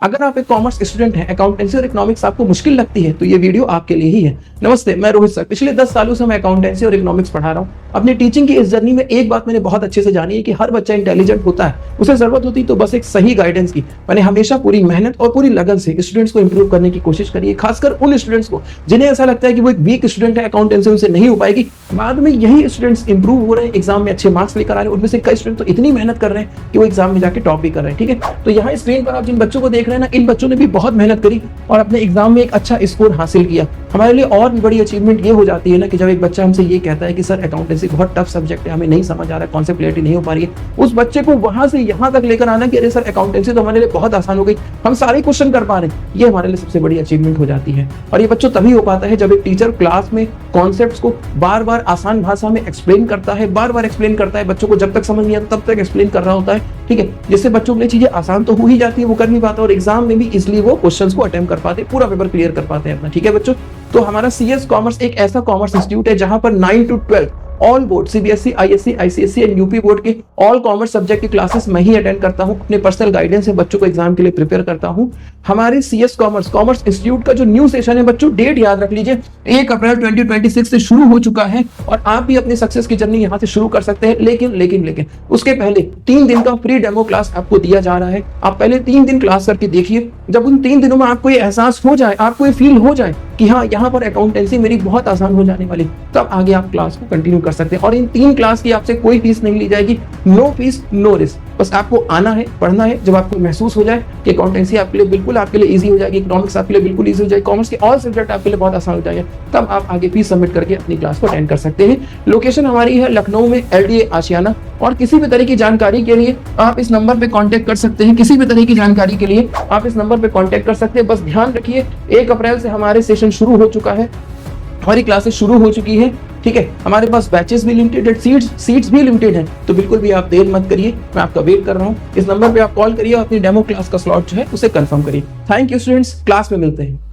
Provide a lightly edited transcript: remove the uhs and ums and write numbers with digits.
अगर आप एक कॉमर्स स्टूडेंट हैं, अकाउंटेंसी और इकोनॉमिक्स आपको मुश्किल लगती है तो ये वीडियो आपके लिए ही है। नमस्ते, मैं रोहित सर। पिछले 10 सालों से मैं अकाउंटेंसी और इकोनॉमिक्स पढ़ा रहा हूँ। अपनी टीचिंग की इस जर्नी में एक बात मैंने बहुत अच्छे से जानी है कि हर बच्चा इंटेलिजेंट होता है, उसे जरूरत होती तो बस एक सही गाइडेंस की। मैंने हमेशा पूरी मेहनत और पूरी लगन से स्टूडेंट्स को इंप्रूव करने की कोशिश करी है, खासकर उन स्टूडेंट्स को जिन्हें ऐसा लगता है कि वो एक वीक स्टूडेंट है, अकाउंटेंसी उनसे नहीं हो पाएगी। बाद में यही स्टूडेंट्स इंप्रूव हो रहे हैं, एग्जाम में अच्छे मार्क्स लेकर आ रहे हैं। उनमें से कई स्टूडेंट तो इतनी मेहनत कर रहे हैं कि वो एग्जाम में जाके टॉप भी कर रहे हैं। ठीक है, तो यहाँ स्क्रीन पर आप जिन बच्चों को देख रहे हैं ना, इन बच्चों ने भी बहुत मेहनत करी और अपने एग्जाम में एक अच्छा स्कोर हासिल किया। हमारे लिए और भी बड़ी अचीवमेंट ये हो जाती है ना कि जब एक बच्चा हमसे ये कहता है कि सर अकाउंटेंसी बहुत टफ सब्जेक्ट है, हमें नहीं समझ आ रहा है, कॉन्सेप्ट क्लियरिटी नहीं हो पा रही है, उस बच्चे को वहां से यहाँ तक लेकर आना कि अरे सर अकाउंटेंसी तो हमारे लिए बहुत आसान हो गई, हम सारे क्वेश्चन कर पा रहे हैं, ये हमारे लिए सबसे बड़ी अचीवमेंट हो जाती है। और ये बच्चों तभी हो पाता है जब एक टीचर क्लास में कॉन्सेप्ट्स को बार बार आसान भाषा में एक्सप्लेन करता है, बार बार एक्सप्लेन करता है। बच्चों को जब तक समझ नहीं आता तब तक एक्सप्लेन कर रहा होता है। ठीक है, जिससे बच्चों के लिए चीजें आसान तो हो ही जाती है, वो कर नहीं पाता और एग्जाम में भी इसलिए वो क्वेश्चंस को अटेम्प्ट कर पाते, पूरा पेपर क्लियर कर पाते हैं अपना। ठीक है बच्चों, तो हमारा सीएस कॉमर्स एक ऐसा कॉमर्स इंस्टीट्यूट है जहां पर 9 to 12 all board, CBSE, ISC, ICSE and UP board के ऑल कॉमर्स सब्जेक्ट की क्लासेस मैं ही अटेंड करता हूं। अपने पर्सनल गाइडेंस से बच्चों को एग्जाम के लिए प्रिपेयर करता हूं। हमारे सीएस कॉमर्स इंस्टीट्यूट का जो न्यू सेशन है बच्चों, डेट याद रख लीजिए, 1 अप्रैल 2026 से शुरू हो चुका है और आप भी अपनी सक्सेस की जर्नी यहां से शुरू कर सकते हैं। लेकिन उसके पहले 3 दिन का फ्री डेमो क्लास आपको दिया जा रहा है। आप पहले 3 दिन क्लास करके देखिए। जब उन 3 दिनों में आपको ये एहसास हो जाए, आपको ये फील हो जाए कि हाँ यहाँ पर अकाउंटेंसी मेरी बहुत आसान हो जाने वाली, तब आगे आप क्लास को कंटिन्यू कर सकते हैं। और इन 3 क्लास की आपसे कोई फीस नहीं ली जाएगी, नो फीस नो रिस्क। बस आपको आना है, पढ़ना है। जब आपको महसूस हो जाए कि अकाउंटेंसी आपके लिए बिल्कुल आपके लिए इजी हो जाएगी, इकोनॉमिक्स आपके लिए बिल्कुल इजी हो जाएगी, कॉमर्स के ऑल सब्जेक्ट आपके लिए बहुत आसान हो जाएंगे, तब आप आगे फीस सबमिट करके अपनी क्लास को अटेंड कर सकते हैं। लोकेशन हमारी है लखनऊ में, LDA आशियाना। और किसी भी तरह की जानकारी के लिए आप इस नंबर पे कांटेक्ट कर सकते हैं। किसी भी तरह की जानकारी के लिए आप इस नंबर पे कांटेक्ट कर सकते हैं। बस ध्यान रखिए 1 अप्रैल से हमारे सेशन शुरू हो चुका है, हमारी क्लासेस शुरू हो चुकी है। ठीक है, हमारे पास बैचेस भी लिमिटेड है, सीट्स भी लिमिटेड हैं, तो बिल्कुल भी आप देर मत करिए, मैं आपका वेट कर रहा हूँ। इस नंबर पे आप कॉल करिए और अपनी डेमो क्लास का स्लॉट जो है उसे कंफर्म करिए। थैंक यू स्टूडेंट्स, क्लास में मिलते हैं।